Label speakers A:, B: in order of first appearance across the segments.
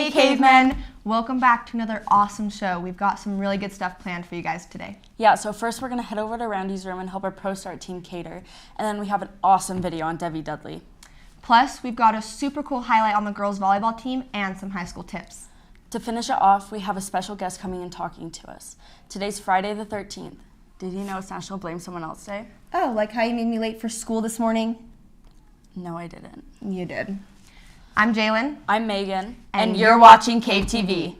A: Hey cavemen! Welcome back to another awesome show. We've got some really good stuff planned for you guys today.
B: Yeah, so first we're going to head over to Randy's room and help our ProStart team cater. And then we have an awesome video on Debbie Dudley.
A: Plus, we've got a super cool highlight on the girls volleyball team and some high school tips.
B: To finish it off, we have a special guest coming and talking to us. Today's Friday the 13th. Did you know it's National Blame Someone Else Day?
A: Oh, like how you made me late for school this morning?
B: No, I didn't.
A: You did. I'm Jaylyn.
B: I'm Megan. And you're watching CaveTV.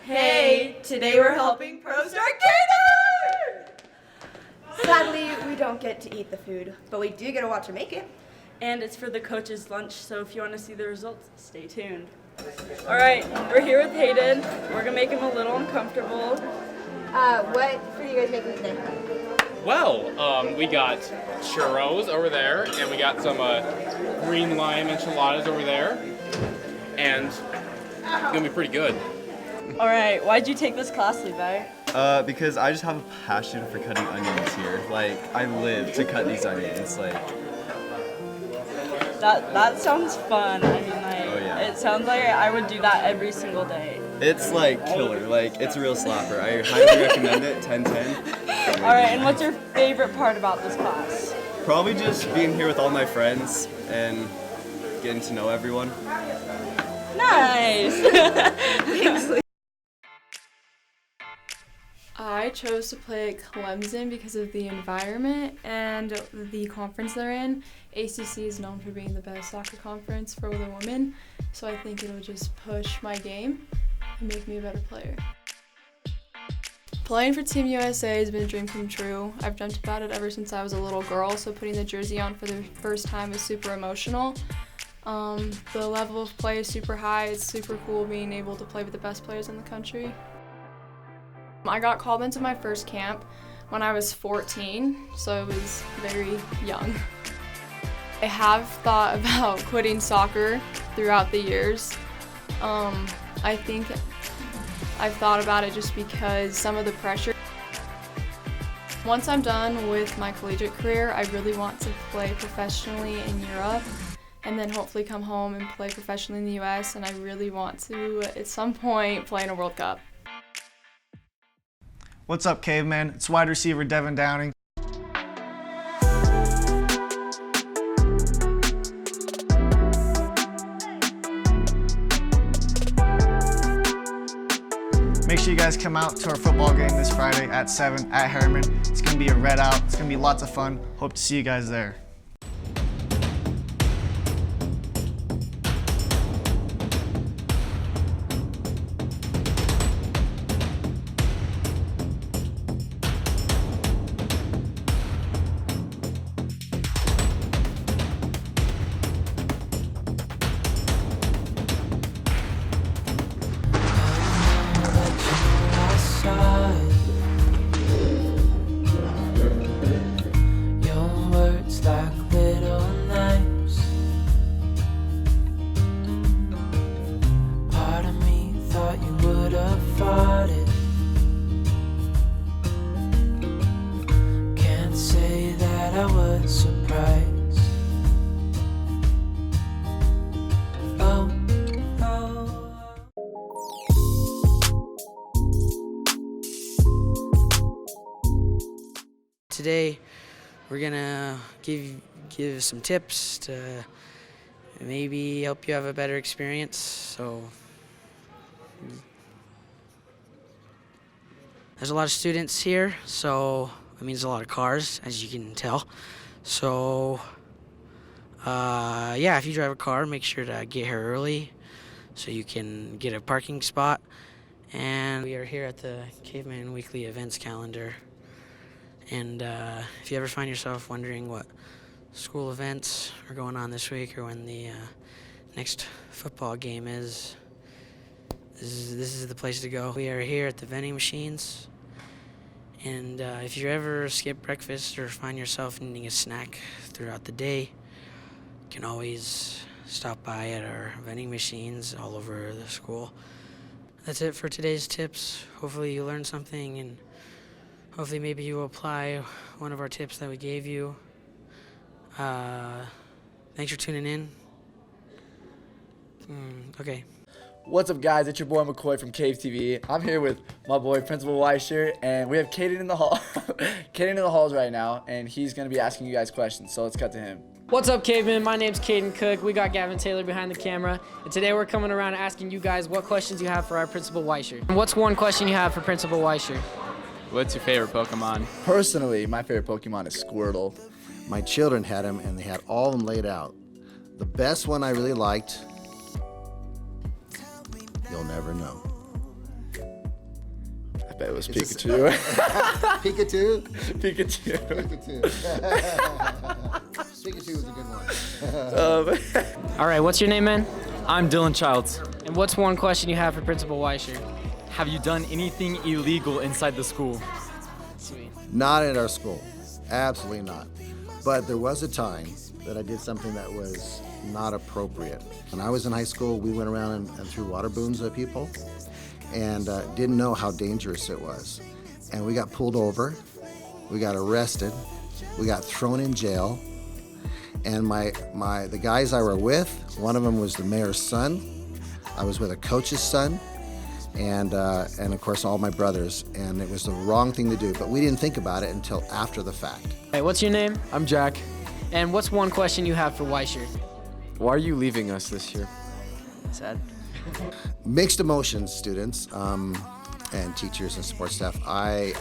C: Hey, today we're helping ProStart cater!
D: Sadly, we don't get to eat the food, but we do get to watch her make it.
C: And it's for the coach's lunch, so if you want to see the results, stay tuned. Alright, we're here with Hayden. We're gonna make him a little uncomfortable.
D: What food are you guys making today?
E: Well, we got churros over there, and we got some green lime enchiladas over there, and it's gonna be pretty good.
C: Alright, why'd you take this class, Levi?
F: Because I just have a passion for cutting onions here. Like, I live to cut these onions. Like,
C: That sounds fun. I mean,
F: Oh, yeah.
C: It sounds like I would do that every single day.
F: it's like killer. Like, it's a real slapper. I highly recommend it. 10/10.
C: Alright, and what's your favorite part about this class?
F: Probably just being here with all my friends and getting to know everyone.
C: Nice!
G: I chose to play at Clemson because of the environment and the conference they're in. ACC is known for being the best soccer conference for the women, so I think it'll just push my game and make me a better player. Playing for Team USA has been a dream come true. I've dreamt about it ever since I was a little girl, so putting the jersey on for the first time was super emotional. The level of play is super high. It's super cool being able to play with the best players in the country. I got called into my first camp when I was 14, so it was very young. I have thought about quitting soccer throughout the years. I think I've thought about it just because some of the pressure. Once I'm done with my collegiate career, I really want to play professionally in Europe and then hopefully come home and play professionally in the US, and I really want to, at some point, play in a World Cup.
H: What's up, caveman? It's wide receiver Devin Downing. Make sure you guys come out to our football game this Friday at 7 at Harriman. It's going to be a red out. It's going to be lots of fun. Hope to see you guys there.
I: Today, we're gonna give some tips to maybe help you have a better experience. So, there's a lot of students here, so I mean, there's a lot of cars, as you can tell. So, yeah, if you drive a car, make sure to get here early so you can get a parking spot. And we are here at the Caveman Weekly Events Calendar. And if you ever find yourself wondering what school events are going on this week or when the next football game is, this is the place to go. We are here at the vending machines. And if you ever skip breakfast or find yourself needing a snack throughout the day, you can always stop by at our vending machines all over the school. That's it for today's tips. Hopefully you learned something, and hopefully maybe you will apply one of our tips that we gave you. Thanks for tuning in. Okay.
J: What's up, guys? It's your boy McCoy from CaveTV. I'm here with my boy Principal Weishar, and we have Caden in the hall. Caden in the halls right now, and he's gonna be asking you guys questions. So let's cut to him.
K: What's up, Caveman? My name's Caden Cook. We got Gavin Taylor behind the camera, and today we're coming around asking you guys what questions you have for our Principal Weishar. What's one question you have for Principal Weishar?
L: What's your favorite Pokemon?
J: Personally, my favorite Pokemon is Squirtle.
M: My children had them, and they had all of them laid out. The best one I really liked, you'll never know.
J: I bet it was Pikachu.
M: Pikachu?
J: Pikachu.
M: Pikachu. Pikachu was a good one.
K: All right, what's your name, man?
L: I'm Dylan Childs.
K: And what's one question you have for Principal Weishar?
L: Have you done anything illegal inside the school?
K: Sweet.
M: Not at our school. Absolutely not. But there was a time that I did something that was not appropriate. When I was in high school, we went around and threw water balloons at people and didn't know how dangerous it was. And we got pulled over, we got arrested, we got thrown in jail. And the guys I were with, one of them was the mayor's son, I was with a coach's son, and of course all my brothers, and it was the wrong thing to do, but we didn't think about it until after the fact.
K: Hey, what's your name?
L: I'm Jack.
K: And what's one question you have for Weishar?
L: Why are you leaving us this year?
K: Sad.
M: Mixed emotions, students and teachers and support staff. I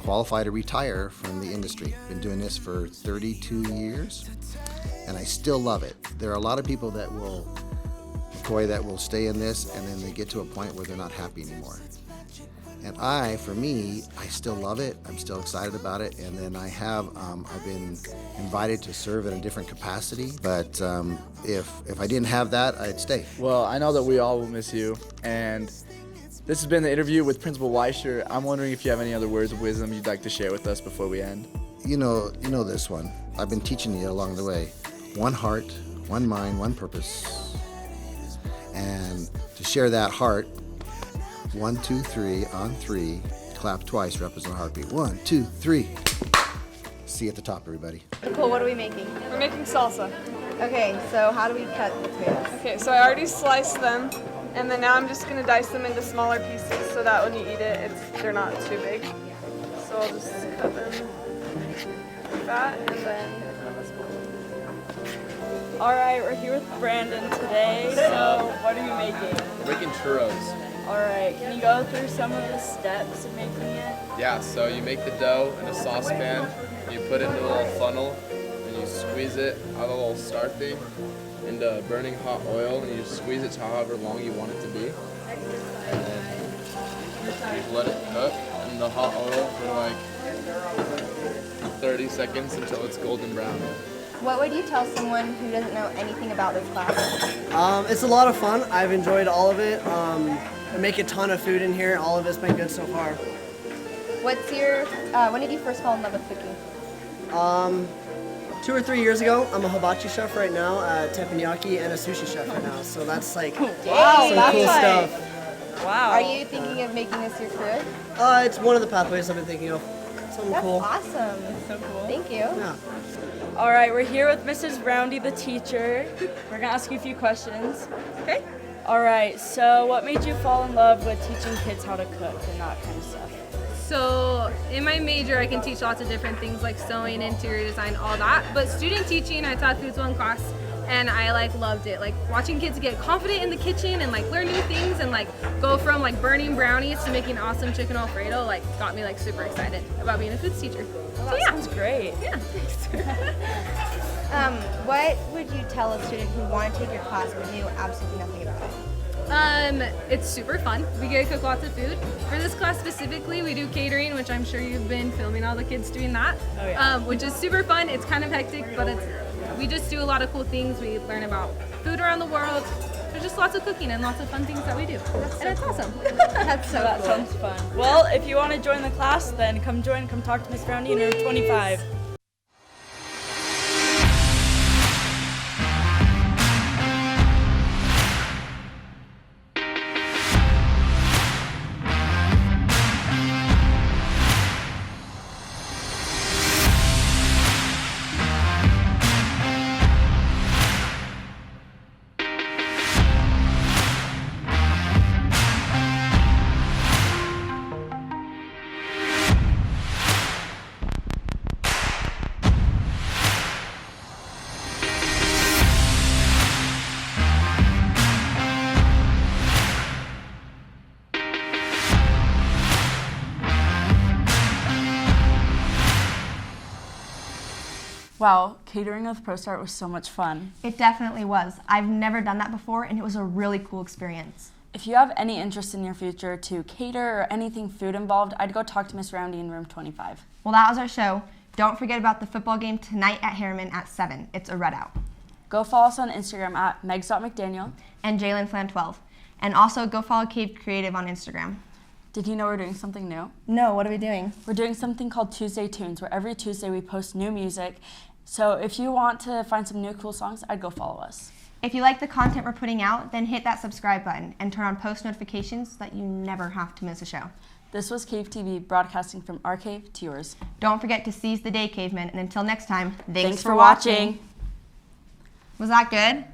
M: qualify to retire from the industry. Been doing this for 32 years, and I still love it. There are a lot of people that will stay in this, and then they get to a point where they're not happy anymore. And for me, I still love it. I'm still excited about it. And then I've been invited to serve in a different capacity. But if I didn't have that, I'd stay.
J: Well, I know that we all will miss you. And this has been the interview with Principal Weishar. I'm wondering if you have any other words of wisdom you'd like to share with us before we end.
M: You know this one. I've been teaching you along the way. One heart, one mind, one purpose. And to share that heart, 1, 2, 3, on 3, clap twice, represent a heartbeat. 1, 2, 3. See you at the top, everybody.
D: Cool, what are we making?
G: We're making salsa.
D: Okay, so how do we cut the tomatoes?
G: Okay, so I already sliced them, and then now I'm just gonna dice them into smaller pieces so that when you eat it, they're not too big. So I'll just cut them like that, and then.
C: All right, we're here with Brandon today. So what are you making?
E: We're making churros.
C: All right, can you go through some of the steps of making it?
E: Yeah, so you make the dough in a saucepan, you put it in a little funnel, and you squeeze it out of the little star thing into burning hot oil, and you squeeze it to however long you want it to be. And then you let it cook in the hot oil for like 30 seconds until it's golden brown.
D: What would you tell someone who doesn't know anything about this class?
N: It's a lot of fun. I've enjoyed all of it. I make a ton of food in here. All of it's been good so far.
D: What's your, when did you first fall in love with cooking?
N: 2 or 3 years ago. I'm a hibachi chef right now, a teppanyaki, and a sushi chef right now. So that's like some cool stuff.
C: Wow.
D: Are you thinking of making this your career?
N: It's one of the pathways I've been thinking of. Something
D: That's
N: cool.
D: awesome.
C: That's so cool.
D: Thank you.
N: Yeah.
C: All right, we're here with Mrs. Roundy, the teacher. We're gonna ask you a few questions.
D: Okay.
C: All right, so what made you fall in love with teaching kids how to cook and that kind of stuff?
G: So in my major, I can teach lots of different things like sewing, interior design, all that. But student teaching, I taught Foods One class, and I loved it. Like watching kids get confident in the kitchen and learn new things and go from burning brownies to making awesome chicken Alfredo got me super excited about being a foods teacher.
C: Oh, that sounds great.
G: Yeah, thanks.
D: What would you tell a student who wanted to take your class but knew absolutely nothing about it?
O: It's super fun. We get to cook lots of food. For this class specifically, we do catering, which I'm sure you've been filming all the kids doing that, which is super fun. It's kind of hectic, but we just do a lot of cool things. We learn about food around the world. There's just lots of cooking and lots of fun things that we do. And it's awesome.
C: That's so that sounds fun. Well, if you want to join the class, then come talk to Miss Roundy in room 25.
B: Wow, catering with ProStart was so much fun.
A: It definitely was. I've never done that before, and it was a really cool experience.
B: If you have any interest in your future to cater or anything food involved, I'd go talk to Miss Roundy in room 25.
A: Well, that was our show. Don't forget about the football game tonight at Harriman at 7. It's a red out.
B: Go follow us on Instagram at megs.mcdaniel
A: and Jaylyn Flan 12. And also go follow Cave Creative on Instagram.
B: Did you know we're doing something new?
A: No, what are we doing?
B: We're doing something called Tuesday Tunes, where every Tuesday we post new music. So if you want to find some new cool songs, I'd go follow us.
A: If you like the content we're putting out, then hit that subscribe button and turn on post notifications so that you never have to miss a show.
B: This was CaveTV, broadcasting from our cave to yours.
A: Don't forget to seize the day, cavemen, and until next time,
B: thanks for watching.
A: Was that good?